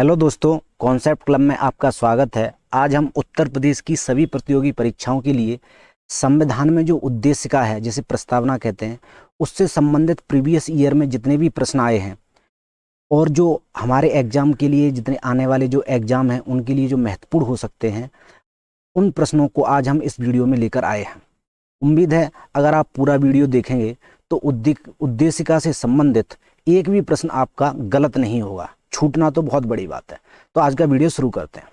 Hello दोस्तों, concept club में आपका स्वागत है। आज हम उत्तर प्रदेश की सभी प्रतियोगी परीक्षाओं के लिए संविधान में जो उद्देशिका है, जिसे प्रस्तावना कहते हैं, उससे संबंधित प्रीवियस ईयर में जितने भी प्रश्न आए हैं और जो हमारे एग्जाम के लिए, जितने आने वाले जो एग्जाम हैं उनके लिए जो महत्वपूर्ण हो सकते हैं, उन प्रश्नों को आज हम इस वीडियो में लेकर आए हैं। उम्मीद है अगर आप पूरा वीडियो देखेंगे तो उद्देशिका से संबंधित एक भी प्रश्न आपका गलत नहीं होगा। छूटना तो बहुत बड़ी बात है। तो आज का वीडियो शुरू करते हैं।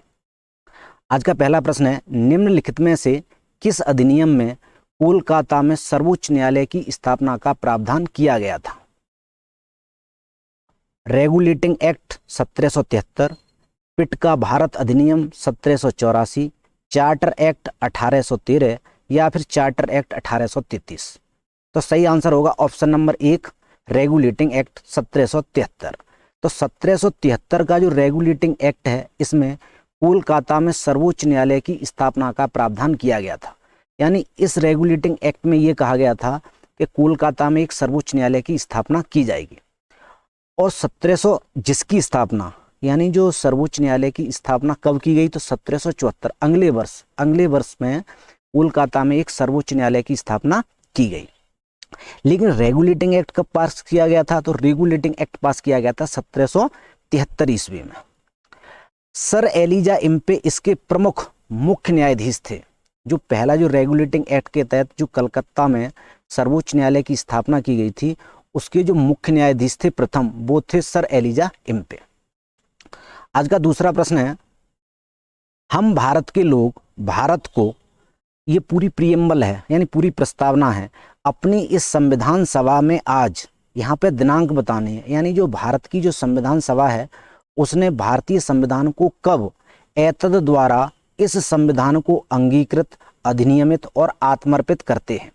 आज का पहला प्रश्न है, निम्नलिखित में से किस अधिनियम में कोलकाता में सर्वोच्च न्यायालय की स्थापना का प्रावधान किया गया था? रेगुलेटिंग एक्ट 1773, पिट का भारत अधिनियम 1784, चार्टर एक्ट 1813 या फिर चार्टर एक्ट 1833। तो सही आंसर होगा ऑप्शन नंबर 1, रेगुलेटिंग एक्ट 1773। तो 1773 का जो रेगुलेटिंग एक्ट है, इसमें कोलकाता में सर्वोच्च न्यायालय की स्थापना का प्रावधान किया गया था। यानी इस रेगुलेटिंग एक्ट में ये कहा गया था कि कोलकाता में एक सर्वोच्च न्यायालय की स्थापना की जाएगी। और 1700 जिसकी स्थापना, यानी जो सर्वोच्च न्यायालय की स्थापना कब की गई? तो 1774, अगले वर्ष में कोलकाता में एक सर्वोच्च न्यायालय की स्थापना की गई। लेकिन रेगुलेटिंग एक्ट कब पास किया गया था? तो रेगुलेटिंग एक्ट पास किया गया था 1773 ईस्वी में। सर एलिजा इम्पे इसके प्रमुख मुख्य न्यायाधीश थे। जो पहला जो रेगुलेटिंग एक्ट के तहत जो कलकत्ता में सर्वोच्च न्यायालय की स्थापना की गई थी, उसके जो मुख्य न्यायाधीश थे प्रथम, वो थे सर एलिजा इम्पे। आज का दूसरा प्रश्न है, हम भारत के लोग भारत को, ये पूरी प्रीएम्बल है यानी पूरी प्रस्तावना है, अपनी इस संविधान सभा में आज, यहाँ पे दिनांक बतानी है, यानी जो भारत की जो संविधान सभा है उसने भारतीय संविधान को कब एतद द्वारा इस संविधान को अंगीकृत, अधिनियमित और आत्मर्पित करते हैं।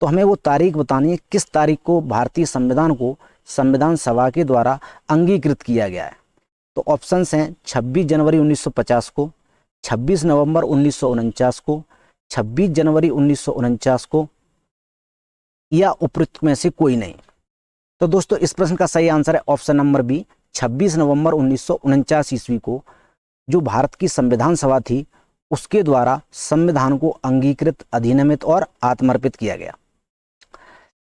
तो हमें वो तारीख बतानी है, किस तारीख को भारतीय संविधान को संविधान सभा के द्वारा अंगीकृत किया गया है। तो ऑप्शंस हैं 26 जनवरी 1950 को, 26 नवंबर 1949 को, 26 जनवरी 1949 को, या उपयुक्त में से कोई नहीं। तो दोस्तों इस प्रश्न का सही आंसर है ऑप्शन नंबर बी, 26 नवंबर 1949 ईस्वी को जो भारत की संविधान सभा थी उसके द्वारा संविधान को अंगीकृत, अधिनियमित और आत्मर्पित किया गया।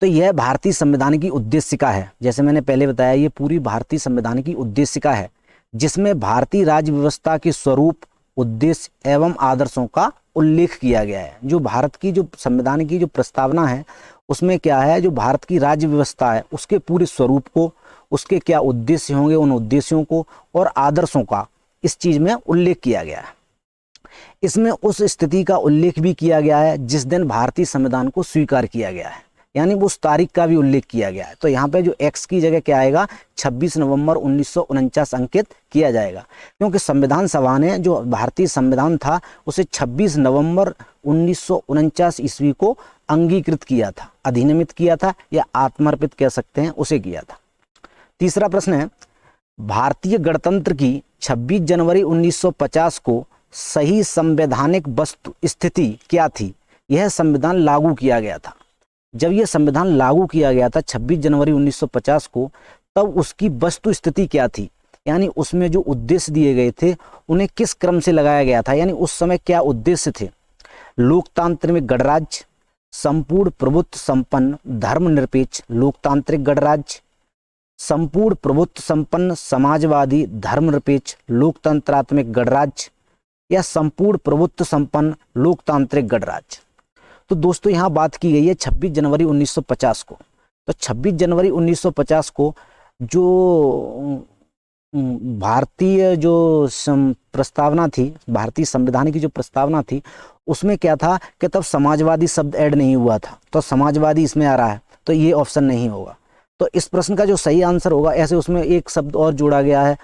तो यह भारतीय संविधान की उद्देशिका है। जैसे मैंने पहले बताया, ये पूरी भारतीय संविधान की उद्देशिका है जिसमें भारतीय राज्य व्यवस्था के स्वरूप, उद्देश्य एवं आदर्शों का उल्लेख किया गया है। जो भारत की जो संविधान की जो प्रस्तावना है उसमें क्या है, जो भारत की राज्य व्यवस्था है उसके पूरे स्वरूप को, उसके क्या उद्देश्य होंगे, उन उद्देश्यों को और आदर्शों का इस चीज में उल्लेख किया गया है। इसमें उस स्थिति का उल्लेख भी किया गया है जिस दिन भारतीय संविधान को स्वीकार किया गया है, यानी उस तारीख का भी उल्लेख किया गया है। तो यहाँ पे जो एक्स की जगह क्या आएगा, 26 नवंबर 1949 अंकित किया जाएगा, क्योंकि संविधान सभा ने जो भारतीय संविधान था उसे 26 नवंबर 1949 ईस्वी को अंगीकृत किया था, अधिनियमित किया था, या आत्मर्पित कह सकते हैं, उसे किया था। तीसरा प्रश्न है, भारतीय गणतंत्र की 26 जनवरी 1950 को सही संवैधानिक वस्तु स्थिति क्या थी? यह संविधान लागू किया गया था। जब यह संविधान लागू किया गया था 26 जनवरी 1950 को, तब उसकी वस्तु स्थिति क्या थी, यानी उसमें जो उद्देश्य दिए गए थे उन्हें किस क्रम से लगाया गया था, यानी उस समय क्या उद्देश्य थे? लोकतांत्रिक गणराज्य, संपूर्ण प्रभुत्व संपन्न धर्मनिरपेक्ष लोकतांत्रिक गणराज्य, संपूर्ण प्रभुत्व संपन्न समाजवादी धर्मनिरपेक्ष लोकतंत्रात्मक गणराज्य, या संपूर्ण प्रभुत्व संपन्न लोकतांत्रिक गणराज्य। तो दोस्तों यहाँ बात की गई है 26 जनवरी 1950 को। तो 26 जनवरी 1950 को जो भारतीय जो प्रस्तावना थी, भारतीय संविधान की जो प्रस्तावना थी, उसमें क्या था कि तब समाजवादी शब्द ऐड नहीं हुआ था। तो समाजवादी इसमें आ रहा है, तो ये ऑप्शन नहीं होगा। तो इस प्रश्न का जो सही आंसर होगा, ऐसे उसमें एक शब्द और जोड़ा गया है,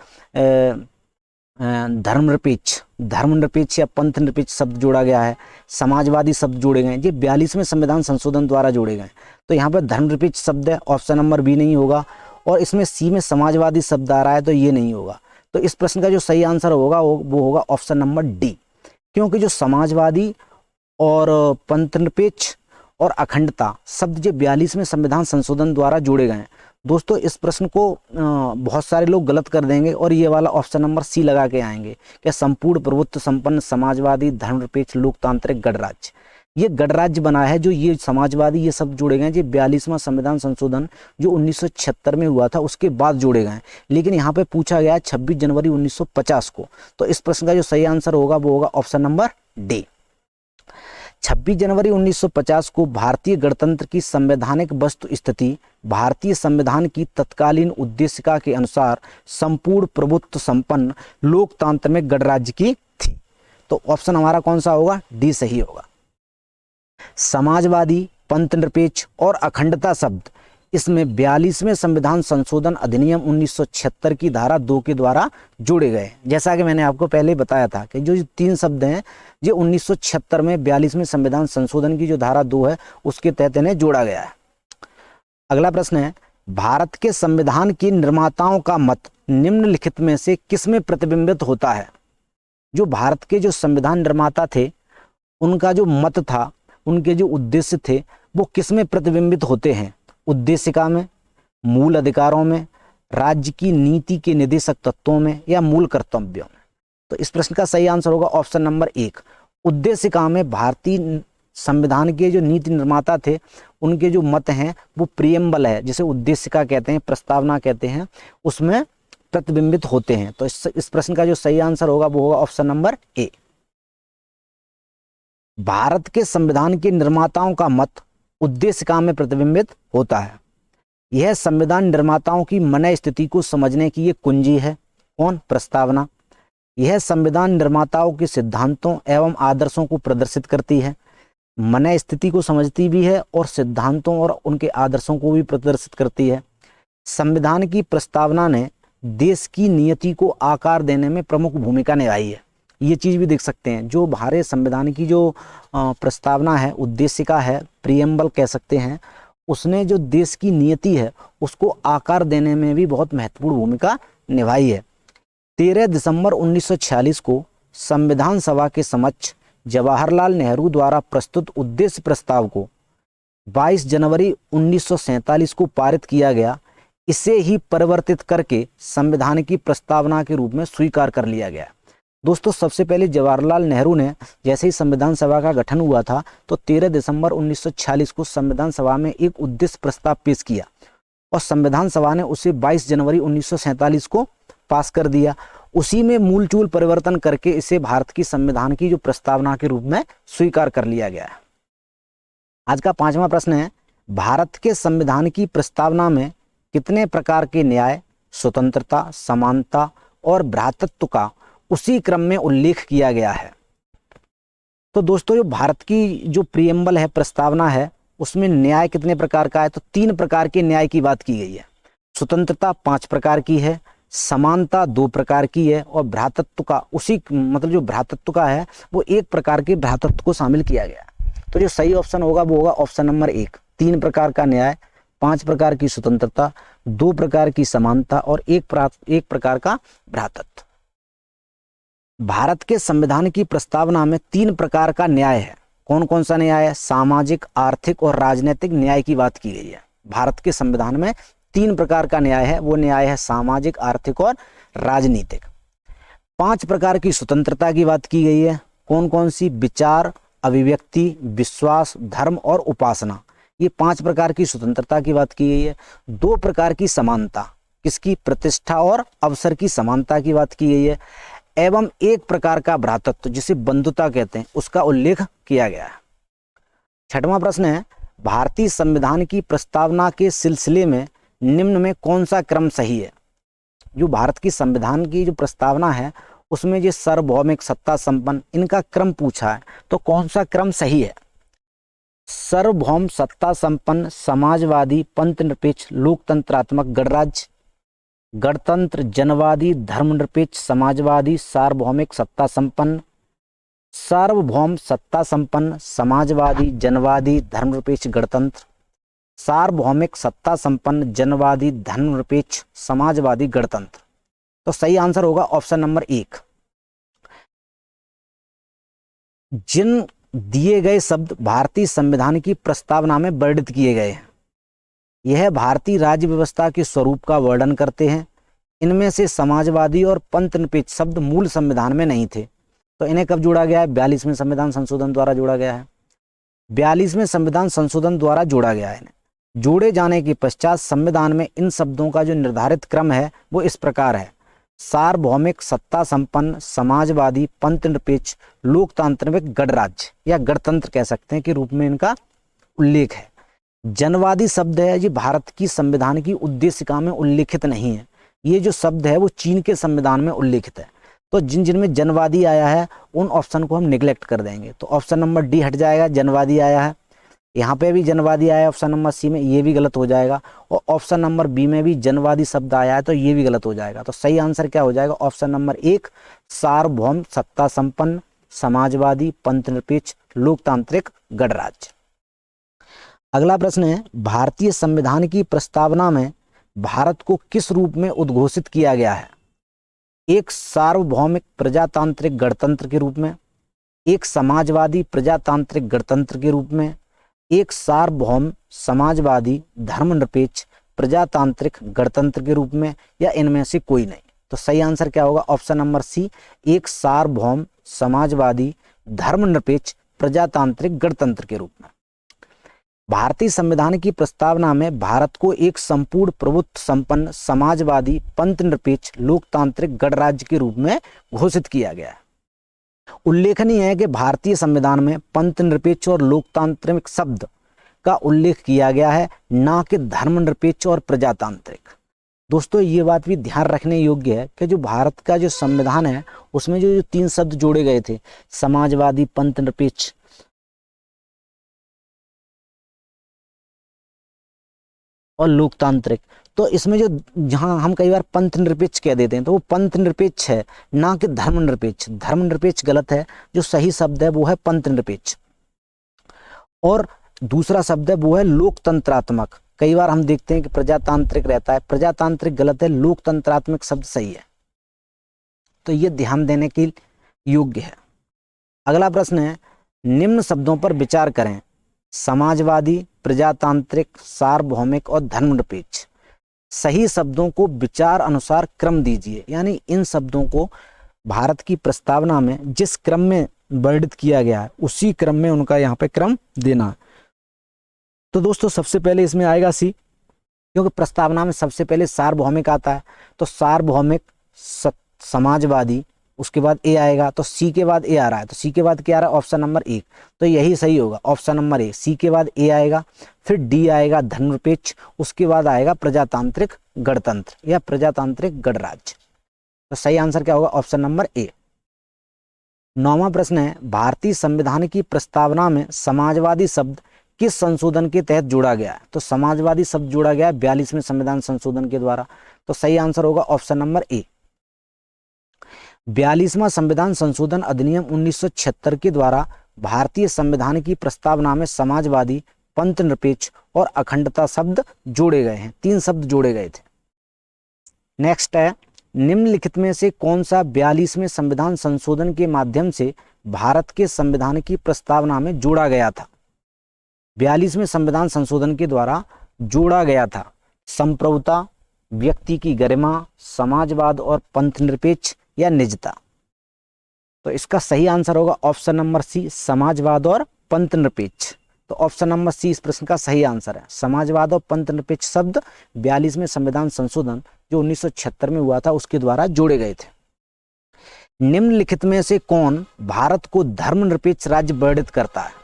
धर्मनिरपेक्ष या पंथ निरपेक्ष शब्द जोड़ा गया है, समाजवादी शब्द जोड़े गए, ये 42वें संविधान संशोधन द्वारा जोड़े गए। तो यहाँ पर धर्मनिरपेक्ष शब्द है, ऑप्शन नंबर बी नहीं होगा, और इसमें सी में समाजवादी शब्द आ रहा है, तो ये नहीं होगा। तो इस प्रश्न का जो सही आंसर होगा वो होगा ऑप्शन नंबर डी, क्योंकि जो समाजवादी और पंथ निरपेक्ष और अखंडता शब्द जो 42वें संविधान संशोधन द्वारा जोड़े गए हैं, दोस्तों इस प्रश्न को बहुत सारे लोग गलत कर देंगे और ये वाला ऑप्शन नंबर सी लगा के आएंगे कि संपूर्ण प्रभुत्व संपन्न समाजवादी धर्मनिरपेक्ष लोकतांत्रिक गणराज्य। ये गणराज्य बना है जो ये समाजवादी ये सब जोड़े गए, ये 42वां संविधान संशोधन जो 1976 में हुआ था उसके बाद जोड़े गए हैं। लेकिन यहाँ पे पूछा गया है 26 जनवरी 1950 को, तो इस प्रश्न का जो सही आंसर होगा वो होगा ऑप्शन नंबर डी। 26 जनवरी 1950 को भारतीय गणतंत्र की संवैधानिक वस्तु स्थिति भारतीय संविधान की तत्कालीन उद्देशिका के अनुसार संपूर्ण प्रभुत्व संपन्न लोकतंत्र में गणराज्य की थी। तो ऑप्शन हमारा कौन सा होगा? डी सही होगा। समाजवादी, पंथ निरपेक्ष और अखंडता शब्द इसमें 42वें संविधान संशोधन अधिनियम 1976 की धारा 2 के द्वारा जोड़े गए। जैसा कि मैंने आपको पहले बताया था कि जो 3 शब्द हैं ये 1976 में 42वें संविधान संशोधन की जो धारा 2 है उसके तहत इन्हें जोड़ा गया है। अगला प्रश्न है, भारत के संविधान के निर्माताओं का मत निम्नलिखित में से किसमें प्रतिबिंबित होता है? जो भारत के जो संविधान निर्माता थे उनका जो मत था, उनके जो उद्देश्य थे वो किसमें प्रतिबिंबित होते हैं? उद्देशिका में, मूल अधिकारों में, राज्य की नीति के निदेशक तत्वों में या मूल कर्तव्यों में? तो इस प्रश्न का सही आंसर होगा ऑप्शन नंबर 1। उद्देशिका में भारतीय संविधान के जो नीति निर्माता थे उनके जो मत हैं वो प्रियम्बल है, जिसे उद्देशिका कहते हैं, प्रस्तावना कहते हैं, उसमें प्रतिबिंबित होते हैं। तो इस प्रश्न का जो सही आंसर होगा वो होगा ऑप्शन नंबर ए। भारत के संविधान के निर्माताओं का मत उद्देशिका में प्रतिबिंबित होता है। यह संविधान निर्माताओं की मन स्थिति को समझने की एक कुंजी है। कौन? प्रस्तावना। यह संविधान निर्माताओं के सिद्धांतों एवं आदर्शों को प्रदर्शित करती है, मन स्थिति को समझती भी है और सिद्धांतों और उनके आदर्शों को भी प्रदर्शित करती है। संविधान की प्रस्तावना ने देश की नियति को आकार देने में प्रमुख भूमिका निभाई है। ये चीज़ भी देख सकते हैं, जो भारतीय संविधान की जो प्रस्तावना है, उद्देशिका है, प्रियम्बल कह सकते हैं, उसने जो देश की नियति है उसको आकार देने में भी बहुत महत्वपूर्ण भूमिका निभाई है। 13 दिसंबर 1946 को संविधान सभा के समक्ष जवाहरलाल नेहरू द्वारा प्रस्तुत उद्देश्य प्रस्ताव को 22 जनवरी 1947 को पारित किया गया। इसे ही परिवर्तित करके संविधान की प्रस्तावना के रूप में स्वीकार कर लिया गया। दोस्तों सबसे पहले जवाहरलाल नेहरू ने जैसे ही संविधान सभा का गठन हुआ था तो 13 दिसंबर 1946 को संविधान सभा में एक उद्देश्य प्रस्ताव पेश किया और संविधान सभा ने उसे 22 जनवरी 1947 को पास कर दिया। उसी में मूलचूल परिवर्तन करके इसे भारत की संविधान की जो प्रस्तावना के रूप में स्वीकार कर लिया गया है। आज का 5वां प्रश्न है, भारत के संविधान की प्रस्तावना में कितने प्रकार के न्याय, स्वतंत्रता, समानता और भ्रातृत्व का उसी क्रम में उल्लेख किया गया है? तो दोस्तों जो भारत की जो प्रियम्बल है, प्रस्तावना है, उसमें न्याय कितने प्रकार का है? तो 3 प्रकार के न्याय की बात की गई है। स्वतंत्रता 5 प्रकार की है, समानता 2 प्रकार की है और भ्रातृत्व का उसी मतलब जो भ्रातृत्व का है वो 1 प्रकार के भ्रातृत्व को शामिल किया गया है। तो जो सही ऑप्शन होगा वो होगा ऑप्शन नंबर 1। 3 प्रकार का न्याय, 5 प्रकार की स्वतंत्रता, 2 प्रकार की समानता और 1 प्रकार का भ्रातृत्व। भारत के संविधान की प्रस्तावना में 3 प्रकार का न्याय है। कौन कौन सा न्याय है? सामाजिक, आर्थिक और राजनीतिक न्याय की बात की गई है। भारत के संविधान में 3 प्रकार का न्याय है, वो न्याय है सामाजिक, आर्थिक और राजनीतिक। 5 प्रकार की स्वतंत्रता की बात की गई है। कौन कौन सी? विचार, अभिव्यक्ति, विश्वास, धर्म और उपासना। ये 5 प्रकार की स्वतंत्रता की बात की गई है। 2 प्रकार की समानता, किसकी? प्रतिष्ठा और अवसर की समानता की बात की गई है। एवं 1 प्रकार का भ्रातृत्व जिसे बंधुता कहते हैं उसका उल्लेख किया गया है। 6वां प्रश्न है, भारतीय संविधान की प्रस्तावना के सिलसिले में निम्न में कौन सा क्रम सही है? जो भारत की संविधान की जो प्रस्तावना है उसमें जो सार्वभौमिक, सत्ता संपन्न, इनका क्रम पूछा है, तो कौन सा क्रम सही है? सार्वभौम, सत्ता संपन्न, समाजवादी, पंथ निरपेक्ष, लोकतंत्रात्मक गणराज्य, गणतंत्र, जनवादी, धर्मनिरपेक्ष, समाजवादी, सार्वभौमिक, सत्ता संपन्न, सार्वभौम, सत्ता संपन्न, समाजवादी, जनवादी, धर्मनिरपेक्ष, गणतंत्र, सार्वभौमिक, सत्ता संपन्न, जनवादी, धर्मनिरपेक्ष, समाजवादी, गणतंत्र। तो सही आंसर होगा ऑप्शन नंबर 1। जिन दिए गए शब्द भारतीय संविधान की प्रस्तावना में वर्णित किए गए हैं यह भारतीय राज्य व्यवस्था के स्वरूप का वर्णन करते हैं। इनमें से समाजवादी और पंथनिरपेक्ष शब्द मूल संविधान में नहीं थे। तो इन्हें कब जोड़ा गया है? 42वें संविधान संशोधन द्वारा जोड़ा गया है। 42वें संविधान संशोधन द्वारा जोड़ा गया है। जोड़े जाने के पश्चात संविधान में इन शब्दों का जो निर्धारित क्रम है वो इस प्रकार है: सार्वभौमिक, सत्ता संपन्न, समाजवादी, पंथनिरपेक्ष, लोकतांत्रिक, गणराज्य या गणतंत्र कह सकते हैं के रूप में इनका उल्लेख है। जनवादी शब्द है, ये भारत की संविधान की उद्देशिका में उल्लेखित नहीं है। ये जो शब्द है वो चीन के संविधान में उल्लेखित है। तो जिन जिनमें जनवादी आया है उन ऑप्शन को हम निगलेक्ट कर देंगे। तो ऑप्शन नंबर डी हट जाएगा, जनवादी आया है। यहाँ पे भी जनवादी आया है ऑप्शन नंबर सी में, ये भी गलत हो जाएगा। और ऑप्शन नंबर बी में भी जनवादी शब्द आया है तो ये भी गलत हो जाएगा। तो सही आंसर क्या हो जाएगा? ऑप्शन नंबर 1, सार्वभौम, सत्ता संपन्न, समाजवादी, पंथनिरपेक्ष, लोकतांत्रिक, गणराज्य। अगला प्रश्न है, भारतीय संविधान की प्रस्तावना में भारत को किस रूप में उद्घोषित किया गया है? एक सार्वभौमिक प्रजातांत्रिक गणतंत्र के रूप में, एक समाजवादी प्रजातांत्रिक गणतंत्र के रूप में, एक सार्वभौम समाजवादी धर्मनिरपेक्ष प्रजातांत्रिक गणतंत्र के रूप में, या इनमें से कोई नहीं। तो सही आंसर क्या होगा? ऑप्शन नंबर सी, एक सार्वभौम समाजवादी धर्मनिरपेक्ष प्रजातांत्रिक गणतंत्र के रूप में। भारतीय संविधान की प्रस्तावना में भारत को एक संपूर्ण प्रभुत्व संपन्न समाजवादी पंथनिरपेक्ष लोकतांत्रिक गणराज्य के रूप में घोषित किया गया है। उल्लेखनीय है कि भारतीय संविधान में पंथनिरपेक्ष और लोकतांत्रिक शब्द का उल्लेख किया गया है, ना कि धर्मनिरपेक्ष और प्रजातांत्रिक। दोस्तों ये बात भी ध्यान रखने योग्य है कि जो भारत का जो संविधान है उसमें जो 3 शब्द जोड़े गए थे, समाजवादी, पंथनिरपेक्ष और लोकतांत्रिक, तो इसमें जो जहां हम कई बार पंथनिरपेक्ष कह देते हैं तो वो पंथनिरपेक्ष है, ना कि धर्मनिरपेक्ष। धर्मनिरपेक्ष गलत है, जो सही शब्द है वो है पंथनिरपेक्ष। और दूसरा शब्द है वो है लोकतंत्रात्मक। कई बार हम देखते हैं कि प्रजातांत्रिक रहता है, प्रजातांत्रिक गलत है, लोकतंत्रात्मक शब्द सही है। तो ये ध्यान देने के योग्य है। अगला प्रश्न है, निम्न शब्दों पर विचार करें: समाजवादी, प्रजातांत्रिक, सार्वभौमिक और धर्मनिरपेक्ष। सही शब्दों को विचार अनुसार क्रम दीजिए, यानी इन शब्दों को भारत की प्रस्तावना में जिस क्रम में वर्णित किया गया है उसी क्रम में उनका यहाँ पे क्रम देना है। तो दोस्तों सबसे पहले इसमें आएगा सी, क्योंकि प्रस्तावना में सबसे पहले सार्वभौमिक आता है। तो सार्वभौमिक, समाजवादी, उसके बाद ए आएगा। तो सी के बाद ए आ रहा है, तो सी के बाद क्या आ रहा है? Option number 1। तो यही सही होगा, ऑप्शन नंबर ए। सी के बाद ए आएगा, फिर डी आएगा धर्मनिरपेक्ष, उसके बाद आएगा प्रजातांत्रिक गणतंत्र या प्रजातांत्रिक गणराज्य। तो सही आंसर क्या होगा? Option number A. 9वां प्रश्न है, भारतीय संविधान की प्रस्तावना में समाजवादी शब्द किस संशोधन के तहत जोड़ा गया है? तो समाजवादी शब्द जोड़ा गया है 42वें संविधान संशोधन के द्वारा। तो सही आंसर होगा ऑप्शन नंबर ए। 42वां संविधान संशोधन अधिनियम 1976 के द्वारा भारतीय संविधान की प्रस्तावना में समाजवादी, पंथनिरपेक्ष और अखंडता शब्द जोड़े गए हैं। 3 शब्द जोड़े गए थे। नेक्स्ट है, निम्नलिखित में से कौन सा 42वें संविधान संशोधन के माध्यम से भारत के संविधान की प्रस्तावना में जोड़ा गया था? 42वें संविधान संशोधन के द्वारा जोड़ा गया था संप्रभुता, व्यक्ति की गरिमा, समाजवाद और पंथनिरपेक्ष या निजता। तो इसका सही आंसर होगा ऑप्शन नंबर सी, समाजवाद और पंथनिरपेक्ष। तो ऑप्शन नंबर सी इस प्रश्न का सही आंसर है। समाजवाद और पंथनिरपेक्ष शब्द 42वें संविधान संशोधन जो 1976 में हुआ था उसके द्वारा जोड़े गए थे। निम्नलिखित में से कौन भारत को धर्मनिरपेक्ष राज्य वर्णित करता है?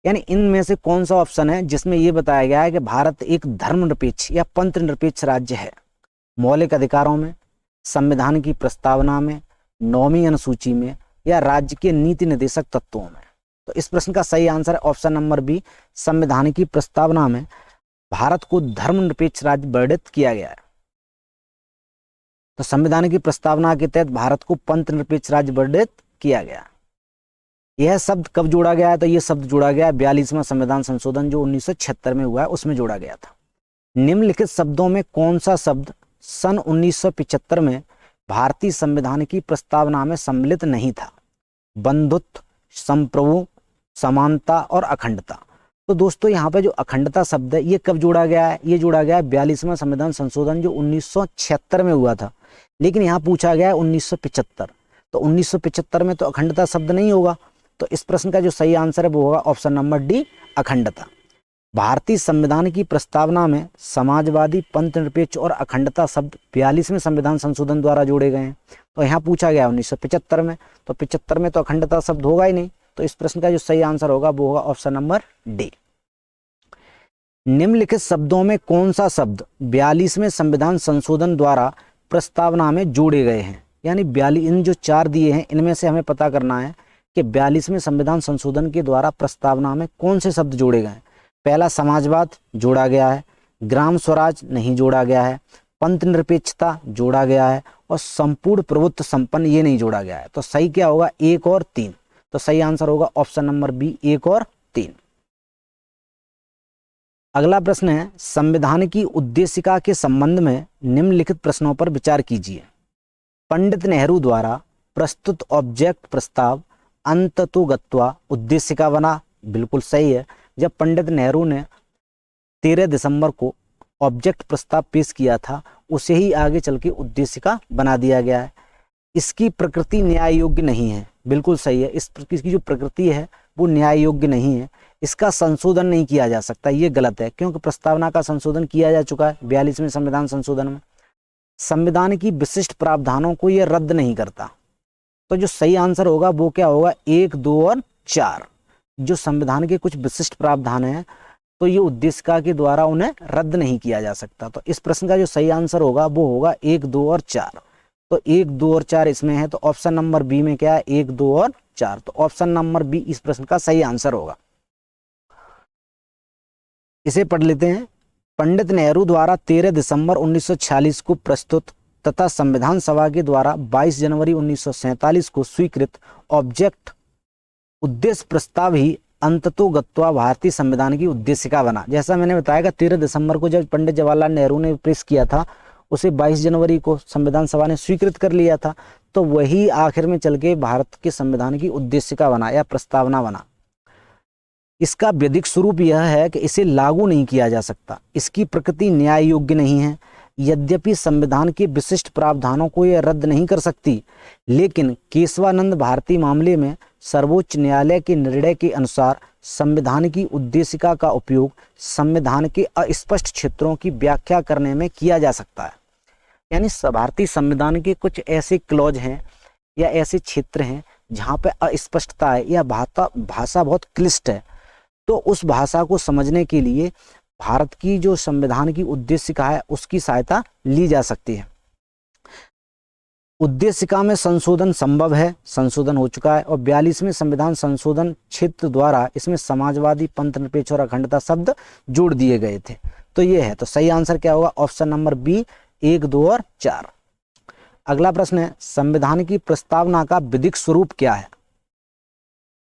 यानी इनमें से कौन सा ऑप्शन है जिसमें यह बताया गया है कि भारत एक धर्मनिरपेक्ष या पंथनिरपेक्ष राज्य है? मौलिक अधिकारों में, संविधान की प्रस्तावना में, 9वीं अनुसूची में, या राज्य के नीति निर्देशक तत्वों में? तो इस प्रश्न का सही आंसर है ऑप्शन नंबर बी, संविधान की प्रस्तावना में भारत को धर्मनिरपेक्ष राज्य वर्णित किया गया है। तो संविधान की प्रस्तावना के तहत भारत को पंथनिरपेक्ष राज्य वर्णित किया गया। यह शब्द कब जोड़ा गया है? तो यह शब्द जोड़ा गया है 42वां संविधान संशोधन जो 1976 में हुआ है उसमें जोड़ा गया था। निम्नलिखित शब्दों में कौन सा शब्द सन 1975 में भारतीय संविधान की प्रस्तावना में सम्मिलित नहीं था? बंधुत्व, संप्रभु, समानता और अखंडता। तो दोस्तों यहाँ पे जो अखंडता शब्द है ये कब जोड़ा गया है, ये जोड़ा गया है 42वां संविधान संशोधन जो 1976 में हुआ था, लेकिन यहाँ पूछा गया है 1975। तो 1975 में तो अखंडता शब्द नहीं होगा, तो इस प्रश्न का जो सही आंसर है वो होगा ऑप्शन नंबर डी, अखंडता। भारतीय संविधान की प्रस्तावना में समाजवादी, पंथ निरपेक्ष और अखंडता शब्द 42वें संविधान संशोधन द्वारा जोड़े गए हैं। तो यहाँ पूछा गया 1975 में, तो 75 में तो अखंडता शब्द होगा ही नहीं, तो इस प्रश्न का जो सही आंसर होगा वो होगा ऑप्शन नंबर डी। निम्नलिखित शब्दों में कौन सा शब्द 42वें संविधान संशोधन द्वारा प्रस्तावना में जोड़े गए हैं, यानी 42 इन जो 4 दिए हैं इनमें से हमें पता करना है कि 42वें संविधान संशोधन के द्वारा प्रस्तावना में कौन से शब्द जोड़े गए हैं। पहला समाजवाद जोड़ा गया है, ग्राम स्वराज नहीं जोड़ा गया है, पंथ निरपेक्षता जोड़ा गया है और संपूर्ण प्रभुत्व संपन्न ये नहीं जोड़ा गया है। तो सही क्या होगा, 1 और 3। तो सही आंसर होगा ऑप्शन नंबर बी, 1 और 3। अगला प्रश्न है, संविधान की उद्देशिका के संबंध में निम्नलिखित प्रश्नों पर विचार कीजिए। पंडित नेहरू द्वारा प्रस्तुत ऑब्जेक्ट प्रस्ताव अंततोगत्वा उद्देशिका बना, बिल्कुल सही है। जब पंडित नेहरू ने 13 दिसंबर को ऑब्जेक्ट प्रस्ताव पेश किया था उसे ही आगे चल के उद्देशिका बना दिया गया है। इसकी प्रकृति न्याय योग्य नहीं है, बिल्कुल सही है। इसकी जो प्रकृति है वो न्याय योग्य नहीं है, इसका संशोधन नहीं किया जा सकता, ये गलत है, क्योंकि प्रस्तावना का संशोधन किया जा चुका है 42वें संविधान संशोधन में। संविधान की विशिष्ट प्रावधानों को यह रद्द नहीं करता। तो जो सही आंसर होगा वो क्या होगा, 1, 2 और 4। जो संविधान के कुछ विशिष्ट प्रावधान हैं तो ये उद्देशिका के द्वारा उन्हें रद्द नहीं किया जा सकता। तो इस प्रश्न का जो सही आंसर होगा वो होगा 1, 2 और 4। तो 1, 2 और 4 इसमें है, तो ऑप्शन नंबर बी में क्या है, 1, 2 और 4। तो ऑप्शन नंबर बी इस प्रश्न का सही आंसर होगा। इसे पढ़ लेते हैं। पंडित नेहरू द्वारा 13 दिसंबर 1946 को प्रस्तुत तथा संविधान सभा के द्वारा 22 जनवरी 1947 को स्वीकृत ऑब्जेक्ट उद्देश्य प्रस्ताव ही अंततोगत्वा भारतीय संविधान की उद्देशिका बना। जैसा मैंने बताया 13 दिसंबर को जब पंडित जवाहरलाल नेहरू ने पेश किया था उसे 22 जनवरी को संविधान सभा ने स्वीकृत कर लिया था, तो वही आखिर में चल के भारत के संविधान की उद्देशिका बना या प्रस्तावना बना। इसका वैधिक स्वरूप यह है कि इसे लागू नहीं किया जा सकता, इसकी प्रकृति न्याय योग्य नहीं है। यद्यपि संविधान के विशिष्ट प्रावधानों को यह रद्द नहीं कर सकती, लेकिन केशवानंद भारती मामले में सर्वोच्च न्यायालय के निर्णय के अनुसार संविधान की उद्देशिका का उपयोग संविधान के अस्पष्ट क्षेत्रों की व्याख्या करने में किया जा सकता है। यानी भारतीय संविधान के कुछ ऐसे क्लॉज हैं या ऐसे क्षेत्र हैं जहाँ पे अस्पष्टता है या भाषा बहुत क्लिष्ट है, तो उस भाषा को समझने के लिए भारत की जो संविधान की उद्देशिका है उसकी सहायता ली जा सकती है। उद्देशिका में संशोधन संभव है, संशोधन हो चुका है, और 42वें संविधान संशोधन क्षेत्र द्वारा इसमें समाजवादी, पंथ निरपेक्ष और अखंडता शब्द जोड़ दिए गए थे। तो ये है, तो सही आंसर क्या होगा, ऑप्शन नंबर बी, 1, 2 और 4। अगला प्रश्न है, संविधान की प्रस्तावना का विधिक स्वरूप क्या है।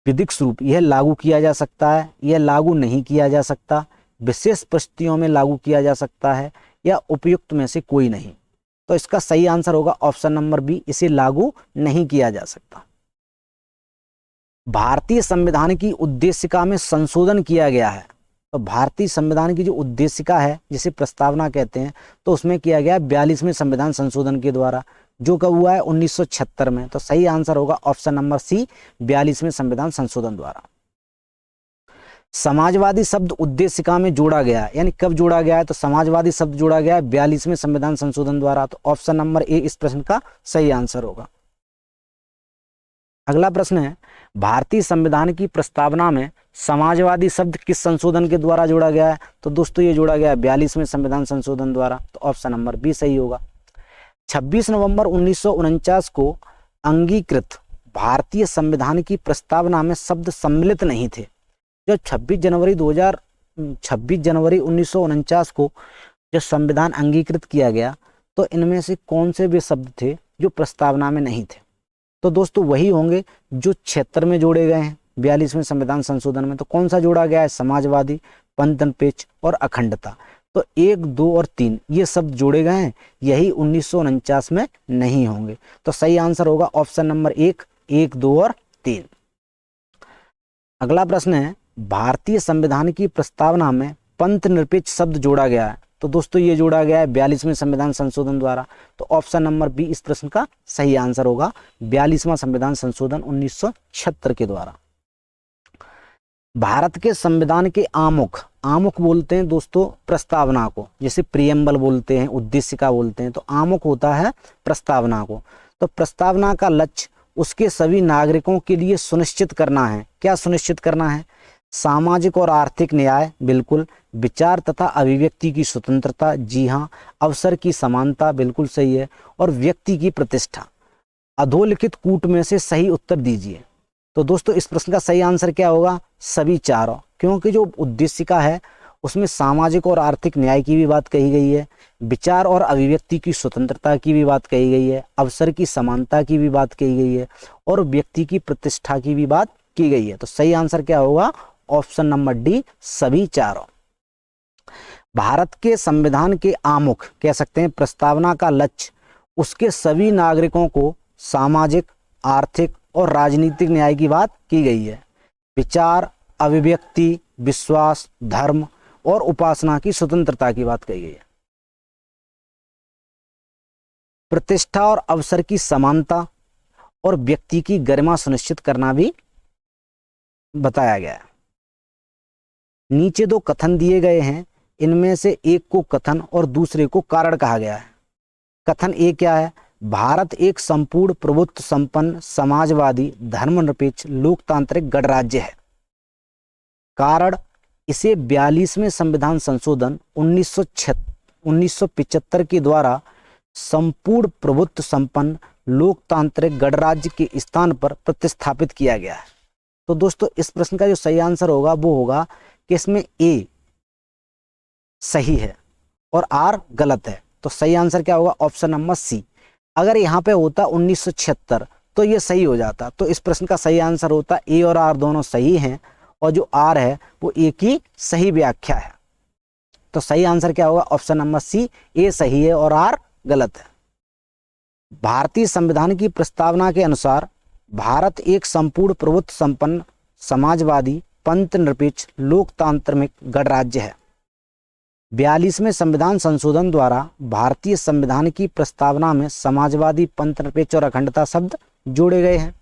विधिक स्वरूप, यह लागू किया जा सकता है, यह लागू नहीं किया जा सकता, विशेष परिस्थितियों में लागू किया जा सकता है, या उपयुक्त में से कोई नहीं। तो इसका सही आंसर होगा ऑप्शन नंबर बी, इसे लागू नहीं किया जा सकता। भारतीय संविधान की उद्देशिका में संशोधन किया गया है। तो भारतीय संविधान की जो उद्देशिका है जिसे प्रस्तावना कहते हैं, तो उसमें किया गया 42वें संविधान संशोधन के द्वारा, जो कब हुआ है 1976 में। तो सही आंसर होगा ऑप्शन नंबर सी, 42वें संविधान संशोधन द्वारा। समाजवादी शब्द उद्देशिका में जोड़ा गया, यानी कब जोड़ा गया है, तो समाजवादी शब्द जोड़ा गया है 42वें संविधान संशोधन द्वारा। तो ऑप्शन नंबर ए इस प्रश्न का सही आंसर होगा। अगला प्रश्न है, भारतीय संविधान की प्रस्तावना में समाजवादी शब्द किस संशोधन के द्वारा जोड़ा गया है। तो दोस्तों ये जोड़ा गया है 42वें संविधान संशोधन द्वारा। तो ऑप्शन नंबर बी सही होगा। 26 नवंबर 1949 को अंगीकृत भारतीय संविधान की प्रस्तावना में शब्द सम्मिलित नहीं थे। जो 26 जनवरी 1949 को जब संविधान अंगीकृत किया गया, तो इनमें से कौन से वे शब्द थे जो प्रस्तावना में नहीं थे। तो दोस्तों वही होंगे जो 76 में जोड़े गए हैं 42वें संविधान संशोधन में। तो कौन सा जोड़ा गया है, समाजवादी, पंथ निरपेक्ष और अखंडता। तो 1, 2 और 3 ये शब्द जोड़े गए हैं, यही 1949 में नहीं होंगे। तो सही आंसर होगा ऑप्शन नंबर 1, 1, 2 और 3। अगला प्रश्न है, भारतीय संविधान की प्रस्तावना में पंथ निरपेक्ष शब्द जोड़ा गया है? तो दोस्तों ये जोड़ा गया है 42वें संविधान संशोधन द्वारा। तो ऑप्शन नंबर बी इस प्रश्न का सही आंसर होगा, 42वां संविधान संशोधन 1976 के द्वारा। भारत के संविधान के आमुख, आमुख बोलते हैं दोस्तों प्रस्तावना को, जैसे प्रियम्बल बोलते हैं, उद्देशिका बोलते हैं, तो आमुख होता है प्रस्तावना को। तो प्रस्तावना का लक्ष्य उसके सभी नागरिकों के लिए सुनिश्चित करना है। क्या सुनिश्चित करना है? सामाजिक और आर्थिक न्याय, बिल्कुल। विचार तथा अभिव्यक्ति की स्वतंत्रता, जी हाँ। अवसर की समानता, बिल्कुल सही है। और व्यक्ति की प्रतिष्ठा। अधोलिखित कूट में से सही उत्तर दीजिए। तो दोस्तों इस प्रश्न का सही आंसर क्या होगा? सभी चारों, क्योंकि जो उद्देशिका है उसमें सामाजिक और आर्थिक न्याय की भी बात कही गई है, विचार और अभिव्यक्ति की स्वतंत्रता की भी बात कही गई है, अवसर की समानता की भी बात कही गई है, और व्यक्ति की प्रतिष्ठा की भी बात की गई है। तो सही आंसर क्या होगा? ऑप्शन नंबर डी, सभी चारों। भारत के संविधान के आमुख कह सकते हैं प्रस्तावना का लक्ष्य उसके सभी नागरिकों को सामाजिक, आर्थिक और राजनीतिक न्याय की बात की गई है। विचार, अभिव्यक्ति, विश्वास, धर्म और उपासना की स्वतंत्रता की बात कही गई है। प्रतिष्ठा और अवसर की समानता और व्यक्ति की गरिमा सुनिश्चित करना भी बताया गया है। नीचे दो कथन दिए गए हैं, इनमें से एक को कथन और दूसरे को कारण कहा गया है। कथन ए क्या है? भारत एक संपूर्ण प्रभुत्व संपन्न समाजवादी धर्मनिरपेक्ष लोकतांत्रिक गणराज्य है। कारण, इसे 42वें संविधान संशोधन 1975 के द्वारा संपूर्ण प्रभुत्व संपन्न लोकतांत्रिक गणराज्य के स्थान पर प्रतिस्थापित किया गया है। तो दोस्तों इस प्रश्न का जो सही आंसर होगा वो होगा कि इसमें ए सही है और आर गलत है। तो सही आंसर क्या होगा? Option number C. अगर यहाँ पे होता 1976 तो ये सही हो जाता। तो इस प्रश्न का सही आंसर होता ए और आर दोनों सही हैं, और जो आर है वो ए की सही व्याख्या है। तो सही आंसर क्या होगा? ऑप्शन नंबर सी, ए सही है और आर गलत है। भारतीय संविधान की प्रस्तावना के अनुसार भारत एक संपूर्ण प्रभुत्व संपन्न समाजवादी पंथ निरपेक्ष लोकतांत्रिक गणराज्य है। 42वें संविधान संशोधन द्वारा भारतीय संविधान की प्रस्तावना में समाजवादी, पंथ निरपेक्ष और अखंडता शब्द जोड़े गए हैं।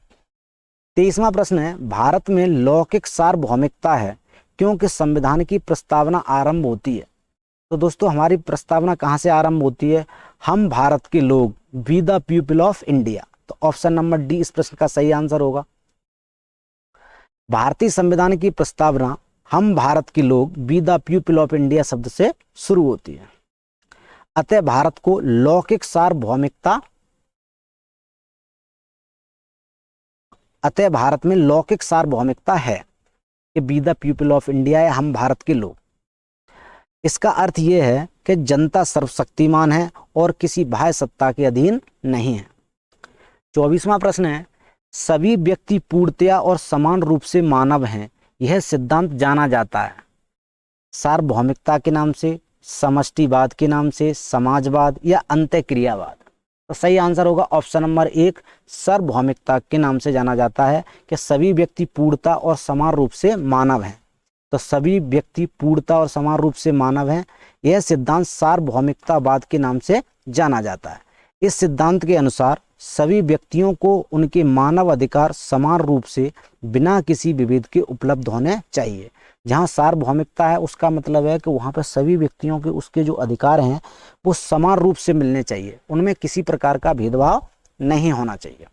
23वां प्रश्न है, भारत में लौकिक सार्वभौमिकता है क्योंकि संविधान की प्रस्तावना आरंभ होती है। तो दोस्तों हमारी प्रस्तावना कहाँ से आरंभ होती है? हम भारत के लोग, we the people of India. तो ऑप्शन नंबर डी इस प्रश्न का सही आंसर होगा। भारतीय संविधान की प्रस्तावना हम भारत के लोग, we the people of India शब्द से शुरू होती है। अतः भारत को लौकिक सार्वभौमिकता, अतः भारत में लौकिक सार्वभौमिकता है कि we the people of India है, हम भारत के लोग। इसका अर्थ यह है कि जनता सर्वशक्तिमान है और किसी बाह्य सत्ता के अधीन नहीं है। 24वां प्रश्न है, सभी व्यक्ति पूर्णतया और समान रूप से मानव हैं, यह सिद्धांत जाना जाता है। सार्वभौमिकता के नाम से, समष्टिवाद के नाम से, समाजवाद या अंतःक्रियावाद। तो सही आंसर होगा ऑप्शन नंबर एक, सार्वभौमिकता के नाम से जाना जाता है कि सभी व्यक्ति पूर्णता और समान रूप से मानव हैं। तो सभी व्यक्ति पूर्णता और समान रूप से मानव हैं, यह सिद्धांत सार्वभौमिकतावाद के नाम से जाना जाता है। इस सिद्धांत के अनुसार सभी व्यक्तियों को उनके मानव अधिकार समान रूप से बिना किसी विभेद के उपलब्ध होने चाहिए। जहाँ सार्वभौमिकता है उसका मतलब है कि वहाँ पर सभी व्यक्तियों के उसके जो अधिकार हैं वो समान रूप से मिलने चाहिए, उनमें किसी प्रकार का भेदभाव नहीं होना चाहिए।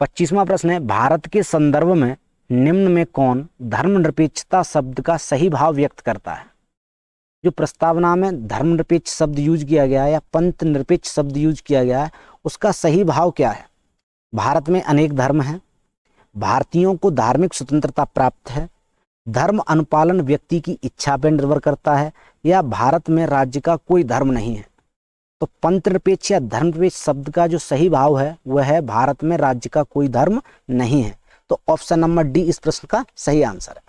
25वां प्रश्न है, भारत के संदर्भ में निम्न में कौन धर्मनिरपेक्षता शब्द का सही भाव व्यक्त करता है? जो प्रस्तावना में धर्मनिरपेक्ष शब्द यूज किया गया है या पंथ निरपेक्ष शब्द यूज किया गया है उसका सही भाव क्या है? भारत में अनेक धर्म हैं, भारतीयों को धार्मिक स्वतंत्रता प्राप्त है, धर्म अनुपालन व्यक्ति की इच्छा पर निर्भर करता है, या भारत में राज्य का कोई धर्म नहीं है। तो पंथ निरपेक्ष या धर्मनिरपेक्ष शब्द का जो सही भाव है वह है भारत में राज्य का कोई धर्म नहीं है। तो ऑप्शन नंबर डी इस प्रश्न का सही आंसर है।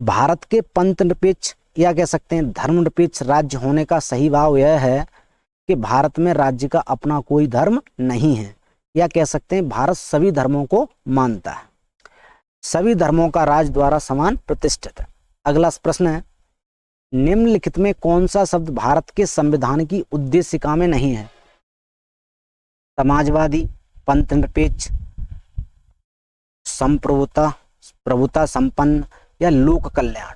भारत के पंथ निरपेक्ष या कह सकते हैं धर्मनिरपेक्ष राज्य होने का सही भाव यह है कि भारत में राज्य का अपना कोई धर्म नहीं है, या कह सकते हैं भारत सभी धर्मों को मानता है। सभी धर्मों का राज द्वारा समान प्रतिष्ठित है। अगला प्रश्न है, निम्नलिखित में कौन सा शब्द भारत के संविधान की उद्देशिका में नहीं है? समाजवादी, पंथनिरपेक्ष, संप्रभुता, प्रभुता संपन्न या लोक कल्याण?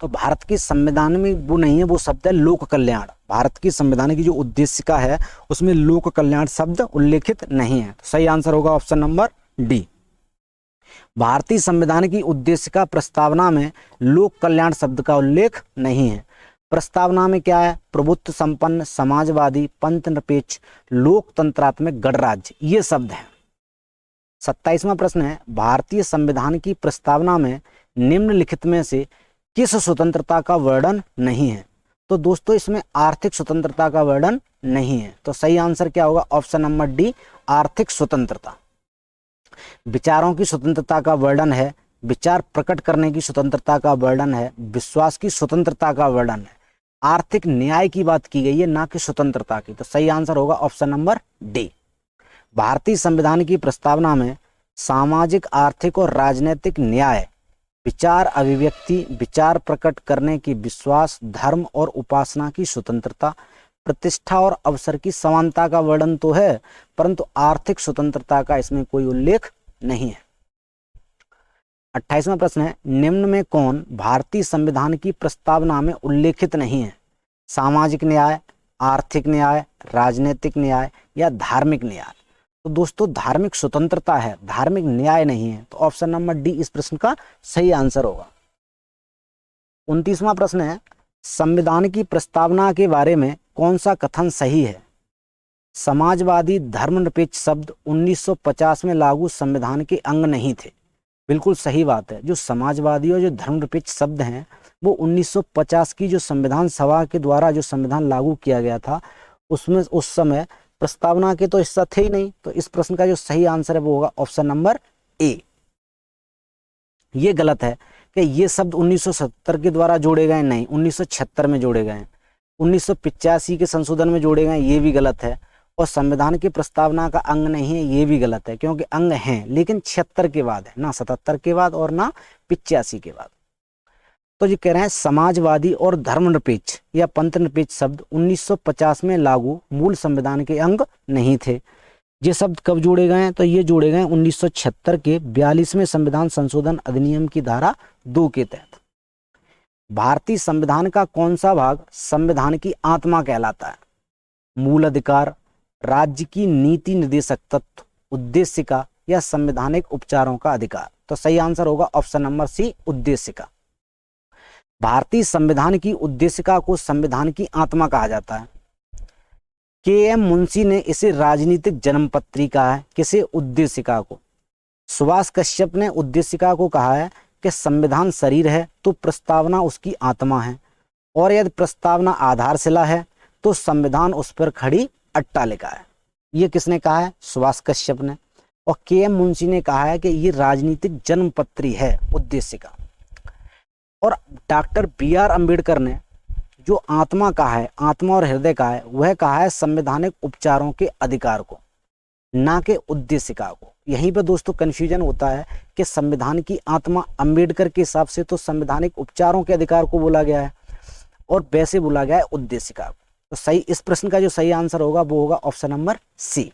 तो भारत के संविधान में वो नहीं है, वो शब्द है लोक कल्याण। भारत की संविधान की जो उद्देशिका है उसमें लोक कल्याण शब्द उल्लेखित नहीं है। तो सही आंसर होगा ऑप्शन नंबर डी। भारतीय संविधान की उद्देशिका प्रस्तावना में लोक कल्याण शब्द का उल्लेख नहीं है। प्रस्तावना में क्या है? प्रभुत्व संपन्न, समाजवादी, पंथनिरपेक्ष, लोकतंत्रात्मक, गणराज्य, ये शब्द हैं। 27वां प्रश्न है, भारतीय संविधान की प्रस्तावना में निम्नलिखित में से किस स्वतंत्रता का वर्णन नहीं है? तो दोस्तों इसमें आर्थिक स्वतंत्रता का वर्णन नहीं है। तो सही आंसर क्या होगा? ऑप्शन नंबर डी, आर्थिक स्वतंत्रता। विचारों की स्वतंत्रता का वर्णन है, विचार प्रकट करने की स्वतंत्रता का वर्णन है, विश्वास की स्वतंत्रता का वर्णन है। आर्थिक न्याय की बात की गई है, ना कि स्वतंत्रता की। तो सही आंसर होगा ऑप्शन नंबर डी। भारतीय संविधान की प्रस्तावना में सामाजिक, आर्थिक और राजनीतिक न्याय, विचार अभिव्यक्ति, विचार प्रकट करने की विश्वास, धर्म और उपासना की स्वतंत्रता, प्रतिष्ठा और अवसर की समानता का वर्णन तो है, परंतु आर्थिक स्वतंत्रता का इसमें कोई उल्लेख नहीं है। 28वां प्रश्न है, निम्न में कौन भारतीय संविधान की प्रस्तावना में उल्लेखित नहीं है? सामाजिक न्याय, आर्थिक न्याय, राजनीतिक न्याय या धार्मिक न्याय? तो दोस्तों धार्मिक स्वतंत्रता है, धार्मिक न्याय नहीं है। तो ऑप्शन नंबर डी इस प्रश्न का सही आंसर होगा। 29वां प्रश्न है, संविधान की प्रस्तावना के बारे में कौन सा कथन सही है? समाजवादी, धर्मनिरपेक्ष शब्द 1950 में लागू संविधान के अंग नहीं थे। बिल्कुल सही बात है। जो समाजवादी और जो धर्मनिरपेक्ष शब्द हैं वो 1950 की जो संविधान सभा के द्वारा जो संविधान लागू किया गया था उसमें उस समय प्रस्तावना के तो हिस्सा थे ही नहीं। तो इस प्रश्न का जो सही आंसर है वो होगा ऑप्शन नंबर ए। ये गलत है कि ये शब्द 1970 के द्वारा जोड़े गए, नहीं, 1976 में जोड़े गए, 1985 के संशोधन में जोड़े गए, ये भी गलत है। और संविधान की प्रस्तावना का अंग नहीं है, ये भी गलत है, क्योंकि अंग हैं लेकिन 76 के बाद है, ना 77 के बाद और ना 85 के बाद। तो ये कह रहे हैं समाजवादी और धर्मनिरपेक्ष या पंथनिरपेक्ष शब्द 1950 में लागू मूल संविधान के अंग नहीं थे। ये शब्द कब जोड़े गए हैं? तो ये जोड़े गए 1976 के 42वें संविधान संशोधन अधिनियम की धारा 2 के तहत। भारतीय संविधान का कौन सा भाग संविधान की आत्मा कहलाता है? मूल अधिकार, राज्य की नीति निर्देशक तत्व, उद्देशिका या संवैधानिक उपचारों का अधिकार? तो सही आंसर होगा ऑप्शन नंबर सी, उद्देशिका। भारतीय संविधान की उद्देशिका को संविधान की आत्मा कहा जाता है। के.एम. मुंशी ने इसे राजनीतिक जन्मपत्री कहा है, किसे? उद्देशिका को। सुभाष कश्यप ने उद्देशिका को कहा है कि संविधान शरीर है तो प्रस्तावना उसकी आत्मा है, और यदि प्रस्तावना आधारशिला है तो संविधान उस पर खड़ी अट्टालिका है। ये किसने कहा है? सुभाष कश्यप ने। और के.एम. मुंशी ने कहा है कि ये राजनीतिक जन्मपत्री है उद्देशिका। और डॉक्टर बी.आर. अम्बेडकर ने जो आत्मा कहा है, आत्मा और हृदय कहा है, वह कहा है संवैधानिक उपचारों के अधिकार को, ना कि उद्देशिका को। यहीं पे दोस्तों कंफ्यूजन होता है कि संविधान की आत्मा अम्बेडकर के हिसाब से तो संवैधानिक उपचारों के अधिकार को बोला गया है और वैसे बोला गया है उद्देशिका को। तो सही, इस प्रश्न का जो सही आंसर होगा वो होगा ऑप्शन नंबर सी।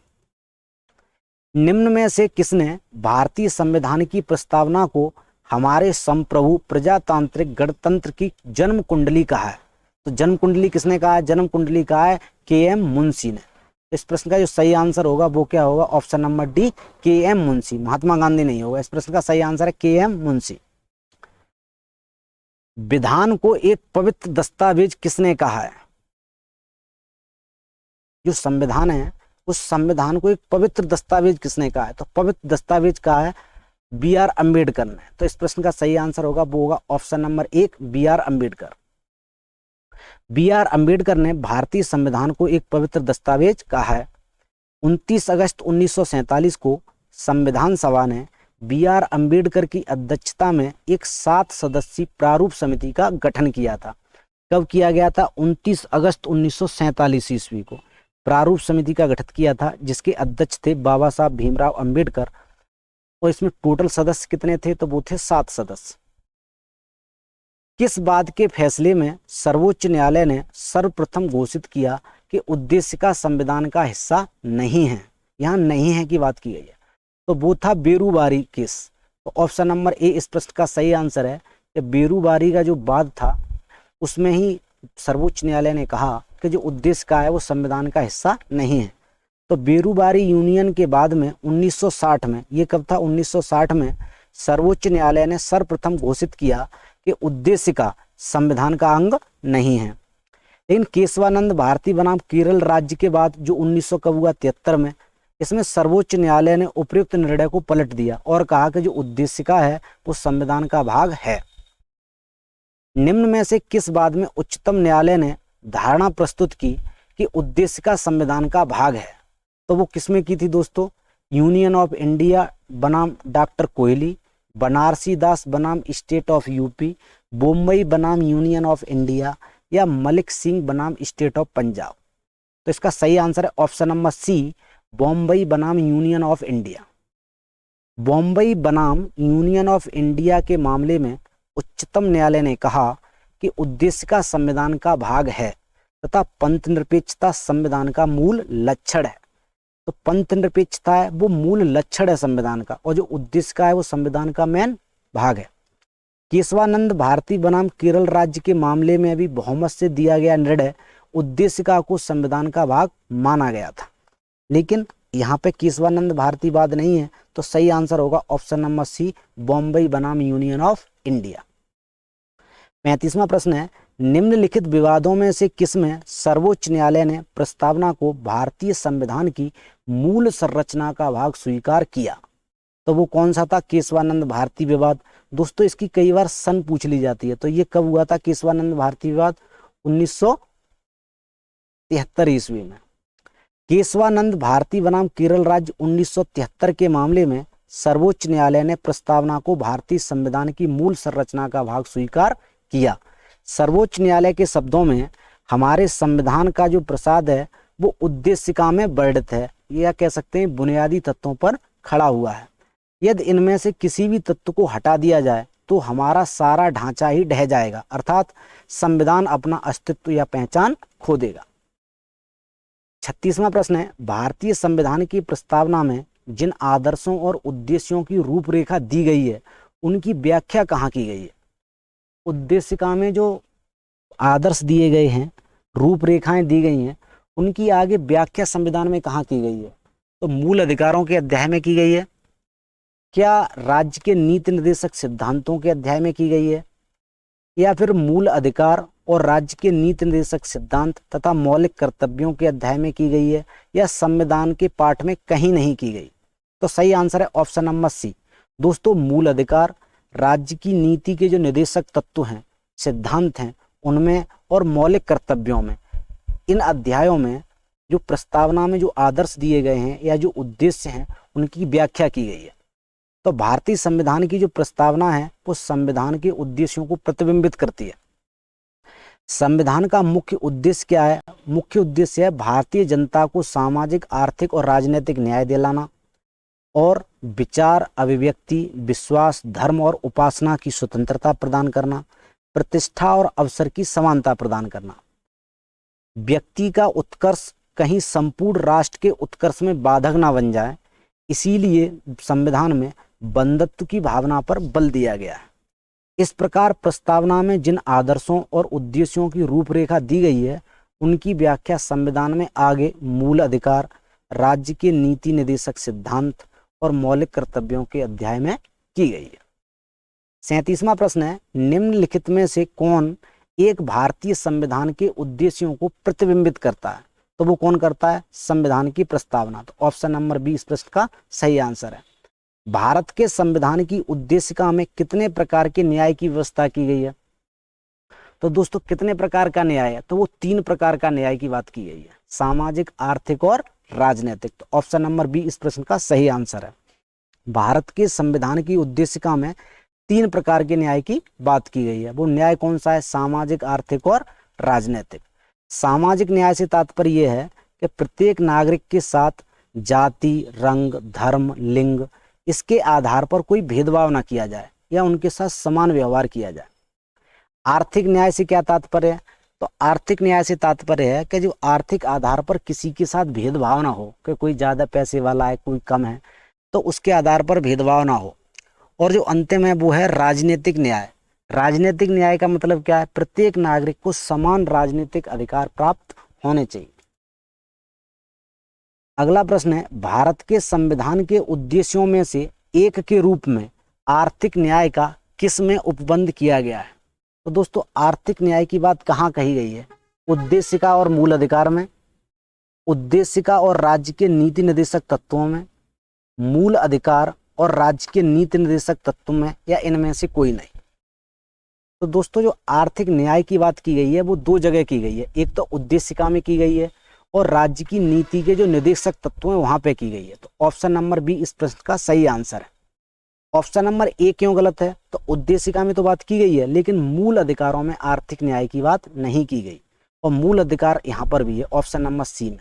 निम्न में से किसने भारतीय संविधान की प्रस्तावना को हमारे संप्रभु प्रजातांत्रिक गणतंत्र की जन्म कुंडली कहा है? तो जन्म कुंडली किसने कहा है? जन्म कुंडली कहा है के.एम. मुंशी ने। इस प्रश्न का जो सही आंसर होगा वो क्या होगा? Option number D, K M. Munshi. Mahatma Gandhi नहीं होगा। इस प्रश्न का सही आंसर है के.एम. मुंशी। विधान को एक पवित्र दस्तावेज किसने कहा है? जो संविधान है उस संविधान को एक पवित्र दस्तावेज किसने कहा है? तो पवित्र दस्तावेज कहा है बी.आर. अम्बेडकर ने। तो इस प्रश्न का सही आंसर होगा वो होगा option number 1, B R. Ambedkar. B R. Ambedkar ने भारतीय संविधान को एक पवित्र दस्तावेज कहा है। 29 अगस्त 1947 को संविधान सभा ने बी.आर. अम्बेडकर की अध्यक्षता में एक 7 सदस्यीय प्रारूप समिति का गठन किया था। कब किया गया था? 29 अगस्त 1947 ईस्वी को प्रारूप समिति का गठन किया था, जिसके अध्यक्ष थे बाबा साहब भीमराव अम्बेडकर। और इसमें टोटल सदस्य कितने थे, तो वो थे 7 सदस्य। किस बात के फैसले में सर्वोच्च न्यायालय ने सर्वप्रथम घोषित किया कि उद्देशिका संविधान का हिस्सा नहीं है? यहाँ नहीं है की बात की गई है, तो वो था बेरूबारी केस। तो ऑप्शन नंबर ए इस प्रश्न का सही आंसर है कि बेरूबारी का जो वाद था उसमें ही सर्वोच्च न्यायालय ने कहा कि जो उद्देशिका है वो संविधान का हिस्सा नहीं है। तो बेरूबारी यूनियन के बाद में 1960 में, ये कब था, 1960 में सर्वोच्च न्यायालय ने सर्वप्रथम घोषित किया कि उद्देशिका संविधान का अंग नहीं है। लेकिन केशवानंद भारती बनाम केरल राज्य के बाद जो 1900 कब हुआ, 73 में, इसमें सर्वोच्च न्यायालय ने उपयुक्त निर्णय को पलट दिया और कहा कि जो उद्देशिका है वो संविधान का भाग है। निम्न में से किस बात में उच्चतम न्यायालय ने धारणा प्रस्तुत की कि उद्देशिका संविधान का भाग है? तो वो किसमें की थी दोस्तों? यूनियन ऑफ इंडिया बनाम डॉक्टर कोहली, बनारसी दास बनाम स्टेट ऑफ यूपी, बम्बई बनाम यूनियन ऑफ इंडिया, या मलिक सिंह बनाम स्टेट ऑफ पंजाब। तो इसका सही आंसर है ऑप्शन नंबर सी, बम्बई बनाम यूनियन ऑफ इंडिया। बम्बई बनाम यूनियन ऑफ इंडिया के मामले में उच्चतम न्यायालय ने कहा कि उद्देशिका संविधान का भाग है तथा पंथ निरपेक्षता संविधान का मूल लक्षण है। तो पंथ निरपेक्षता है वो मूल लक्षण है संविधान का, और जो उद्देशिका है वो संविधान का मेन भाग है। केशवानंद भारती बनाम केरल राज्य के मामले में भी बहुमत से दिया गया निर्णय उद्देशिका को संविधान का भाग माना गया था, लेकिन यहाँ पे केशवानंद भारती बाद नहीं है, तो सही आंसर होगा ऑप्शन नंबर सी, बॉम्बे बनाम यूनियन ऑफ इंडिया। 35वां प्रश्न है, निम्नलिखित विवादों में से किसमें सर्वोच्च न्यायालय ने प्रस्तावना को भारतीय संविधान की मूल संरचना का भाग स्वीकार किया? तो वो कौन सा था? केशवानंद भारती विवाद। दोस्तों इसकी कई बार सन पूछ ली जाती है, तो ये कब हुआ था केशवानंद भारती विवाद? 1973 ईस्वी में। केशवानंद भारती बनाम केरल राज्य 1973 के मामले में सर्वोच्च न्यायालय ने प्रस्तावना को भारतीय संविधान की मूल संरचना का भाग स्वीकार किया। सर्वोच्च न्यायालय के शब्दों में हमारे संविधान का जो प्रसाद है वो उद्देशिका में वर्णित है, या कह सकते हैं बुनियादी तत्वों पर खड़ा हुआ है। यदि इनमें से किसी भी तत्व को हटा दिया जाए तो हमारा सारा ढांचा ही ढह जाएगा, अर्थात संविधान अपना अस्तित्व या पहचान खो देगा। 36वां प्रश्न है, भारतीय संविधान की प्रस्तावना में जिन आदर्शों और उद्देश्यों की रूपरेखा दी गई है उनकी व्याख्या कहाँ की गई है? उद्देशिका में जो आदर्श दिए गए हैं, रूपरेखाएं दी गई हैं, उनकी आगे व्याख्या संविधान में कहाँ की गई है? तो मूल अधिकारों के अध्याय में की गई है, क्या राज्य के नीति निर्देशक सिद्धांतों के अध्याय में की गई है, या फिर मूल अधिकार और राज्य के नीति निर्देशक सिद्धांत तथा मौलिक कर्तव्यों के अध्याय में की गई है, या संविधान के पाठ में कहीं नहीं की गई? तो सही आंसर है ऑप्शन नंबर सी। दोस्तों मूल अधिकार, राज्य की नीति के जो निर्देशक तत्व हैं, सिद्धांत हैं, उनमें और मौलिक कर्तव्यों में, इन अध्यायों में जो प्रस्तावना में जो आदर्श दिए गए हैं या जो उद्देश्य हैं उनकी व्याख्या की गई है। तो भारतीय संविधान की जो प्रस्तावना है वो संविधान के उद्देश्यों को प्रतिबिंबित करती है। संविधान का मुख्य उद्देश्य क्या है? मुख्य उद्देश्य है भारतीय जनता को सामाजिक, आर्थिक और राजनीतिक न्याय दिलाना और विचार, अभिव्यक्ति, विश्वास, धर्म और उपासना की स्वतंत्रता प्रदान करना, प्रतिष्ठा और अवसर की समानता प्रदान करना। व्यक्ति का उत्कर्ष कहीं संपूर्ण राष्ट्र के उत्कर्ष में बाधक ना बन जाए, इसीलिए संविधान में बंधुत्व की भावना पर बल दिया गया है। इस प्रकार प्रस्तावना में जिन आदर्शों और उद्देश्यों की रूपरेखा दी गई है उनकी व्याख्या संविधान में आगे मूल अधिकार, राज्य के नीति निर्देशक सिद्धांत और मौलिक कर्तव्यों के अध्याय में की गई है। 37वां प्रश्न है, निम्नलिखित में से कौन एक भारतीय संविधान के उद्देश्यों को प्रतिबिंबित करता है? तो वो कौन करता है? संविधान की प्रस्तावना। तो ऑप्शन नंबर बी इस प्रश्न का सही आंसर है। भारत के संविधान की उद्देशिका में कितने प्रकार के न्याय की व्यवस्था की गई है? तो दोस्तों कितने प्रकार का न्याय है? तो वो 3 प्रकार का न्याय की बात की गई है, सामाजिक, आर्थिक और राजनीतिक। तो ऑप्शन नंबर बी इस प्रश्न का सही आंसर है। भारत के संविधान की उद्देशिका में 3 प्रकार के न्याय की बात की गई है। वो न्याय कौन सा है? सामाजिक, आर्थिक और राजनीतिक। सामाजिक न्याय से तात्पर्य यह है कि प्रत्येक नागरिक के साथ जाति, रंग, धर्म, लिंग इसके आधार पर कोई भेदभाव ना किया जाए या उनके साथ समान व्यवहार किया जाए। आर्थिक न्याय से क्या तात्पर्य है? तो आर्थिक न्याय से तात्पर्य है कि जो आर्थिक आधार पर किसी के साथ भेदभाव ना हो, कि कोई ज़्यादा पैसे वाला है कोई कम है, तो उसके आधार पर भेदभाव ना हो। और जो अंतिम है वो है राजनीतिक न्याय। राजनीतिक न्याय का मतलब क्या है? प्रत्येक नागरिक को समान राजनीतिक अधिकार प्राप्त होने चाहिए। अगला प्रश्न है, भारत के संविधान के उद्देश्यों में से एक के रूप में आर्थिक न्याय का किस में उपबंध किया गया है? तो दोस्तों आर्थिक न्याय की बात कहाँ कही गई है? उद्देशिका और मूल अधिकार में, उद्देशिका और राज्य के नीति निर्देशक तत्वों में, मूल अधिकार और राज्य के नीति निर्देशक तत्वों में, या इनमें से कोई नहीं। तो दोस्तों जो आर्थिक न्याय की बात की गई है वो दो जगह की गई है, एक तो उद्देशिका में की गई है और राज्य की नीति के जो निर्देशक तत्व हैं वहां पे की गई है। तो ऑप्शन नंबर बी इस प्रश्न का सही आंसर है। ऑप्शन नंबर ए क्यों गलत है? तो उद्देशिका में तो बात की गई है लेकिन मूल अधिकारों में आर्थिक न्याय की बात नहीं की गई, और मूल अधिकार यहाँ पर भी है ऑप्शन नंबर सी में।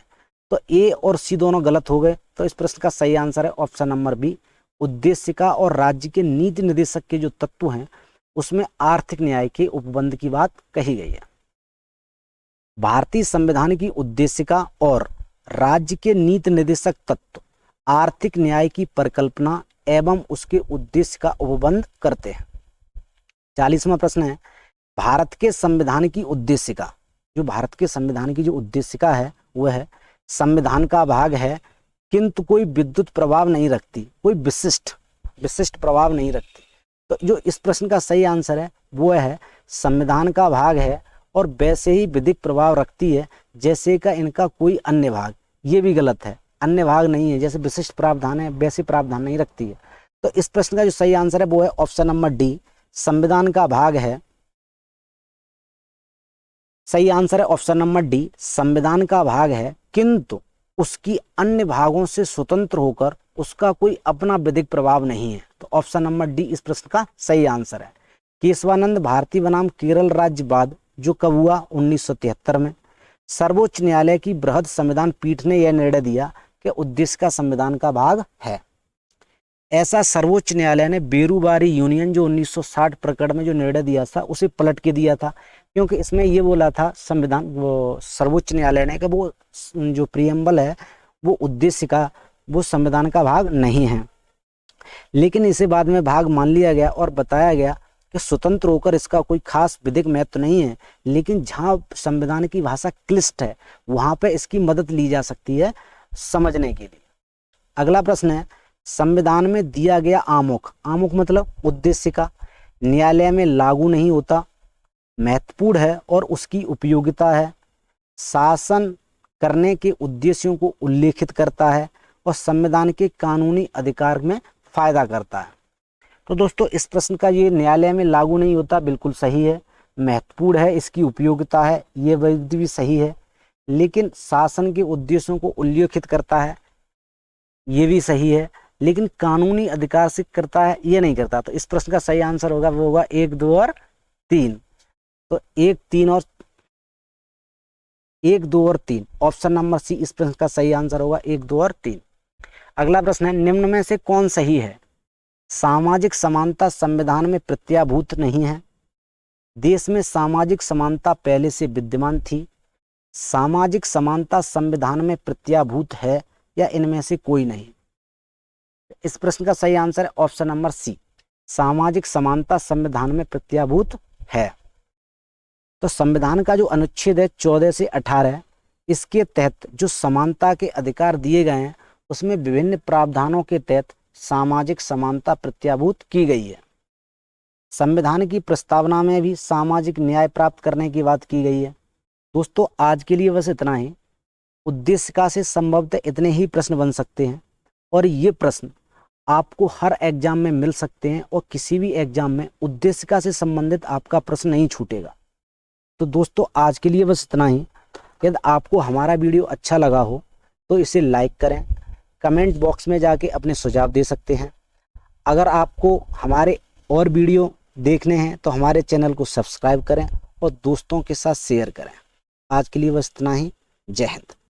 तो ए और सी दोनों गलत हो गए। तो इस प्रश्न का सही आंसर है ऑप्शन नंबर बी, उद्देशिका और राज्य के नीति निर्देशक के जो तत्व हैं उसमें आर्थिक न्याय के उपबंध की बात कही गई है। भारतीय संविधान की उद्देशिका और राज्य के नीति निर्देशक तत्व आर्थिक न्याय की परिकल्पना एवं उसके उद्देश्य का उपबंध करते हैं। 40वां प्रश्न है, भारत के संविधान की उद्देशिका, जो भारत के संविधान की जो उद्देशिका है वह है संविधान का भाग है किंतु कोई विद्युत प्रभाव नहीं रखती, कोई विशिष्ट प्रभाव नहीं रखती। तो जो इस प्रश्न का सही आंसर है वो है संविधान का भाग है और वैसे ही विधिक प्रभाव रखती है जैसे का इनका कोई अन्य भाग। ये भी गलत है, अन्य भाग नहीं है, जैसे विशिष्ट प्रावधान है वैसे प्रावधान नहीं रखती है। तो इस प्रश्न का जो सही आंसर है वो है ऑप्शन नंबर डी, संविधान का भाग है। सही आंसर है ऑप्शन नंबर डी, संविधान का भाग है किंतु उसकी अन्य भागों से स्वतंत्र होकर उसका कोई अपना विधिक प्रभाव नहीं है। तो ऑप्शन नंबर डी इस प्रश्न का सही आंसर है। केशवानंद भारती बनाम केरल राज्य वाद जो कब हुआ? 1973 में। सर्वोच्च न्यायालय की बृहद संविधान पीठ ने यह निर्णय दिया कि उद्देश्य का संविधान का भाग है। ऐसा सर्वोच्च न्यायालय ने बेरूबारी यूनियन जो 1960 प्रकरण में जो निर्णय दिया था उसे पलट के दिया था, क्योंकि इसमें ये बोला था संविधान वो सर्वोच्च न्यायालय ने कि वो जो प्रियम्बल है वो उद्देश्य का वो संविधान का भाग नहीं है। लेकिन इसे बाद में भाग मान लिया गया और बताया गया कि स्वतंत्र होकर इसका कोई खास विधिक महत्व नहीं है, लेकिन जहाँ संविधान की भाषा क्लिष्ट है वहाँ पे इसकी मदद ली जा सकती है समझने के लिए। अगला प्रश्न है, संविधान में दिया गया आमुख मतलब उद्देशिका न्यायालय में लागू नहीं होता, महत्वपूर्ण है और उसकी उपयोगिता है, शासन करने के उद्देश्यों को उल्लेखित करता है और संविधान के कानूनी अधिकार में फायदा करता है। तो दोस्तों इस प्रश्न का ये न्यायालय में लागू नहीं होता बिल्कुल सही है, महत्वपूर्ण है इसकी उपयोगिता है ये भी सही है, लेकिन शासन के उद्देश्यों को उल्लेखित करता है ये भी सही है, लेकिन कानूनी अधिकार से करता है ये नहीं करता। तो इस प्रश्न का सही आंसर होगा वो होगा 1, 2 और 3। तो 1, 2 और 3 ऑप्शन नंबर सी इस प्रश्न का सही आंसर होगा 1, 2 और 3। अगला प्रश्न है, निम्न में से कौन सही है? सामाजिक समानता संविधान में प्रत्याभूत नहीं है, देश में सामाजिक समानता पहले से विद्यमान थी, सामाजिक समानता संविधान में प्रत्याभूत है, या इनमें से कोई नहीं। इस प्रश्न का सही आंसर है ऑप्शन नंबर सी, सामाजिक समानता संविधान में प्रत्याभूत है। तो संविधान का जो अनुच्छेद है 14 से 18 इसके तहत जो समानता के अधिकार दिए गए हैं उसमें विभिन्न प्रावधानों के तहत सामाजिक समानता प्रत्याभूत की गई है। संविधान की प्रस्तावना में भी सामाजिक न्याय प्राप्त करने की बात की गई है। दोस्तों आज के लिए बस इतना ही। उद्देशिका से संभवतः इतने ही प्रश्न बन सकते हैं और ये प्रश्न आपको हर एग्जाम में मिल सकते हैं और किसी भी एग्जाम में उद्देशिका से संबंधित आपका प्रश्न नहीं छूटेगा। तो दोस्तों आज के लिए बस इतना ही। यदि आपको हमारा वीडियो अच्छा लगा हो तो इसे लाइक करें, कमेंट बॉक्स में जाके अपने सुझाव दे सकते हैं। अगर आपको हमारे और वीडियो देखने हैं तो हमारे चैनल को सब्सक्राइब करें और दोस्तों के साथ शेयर करें। आज के लिए बस इतना ही। जय हिंद।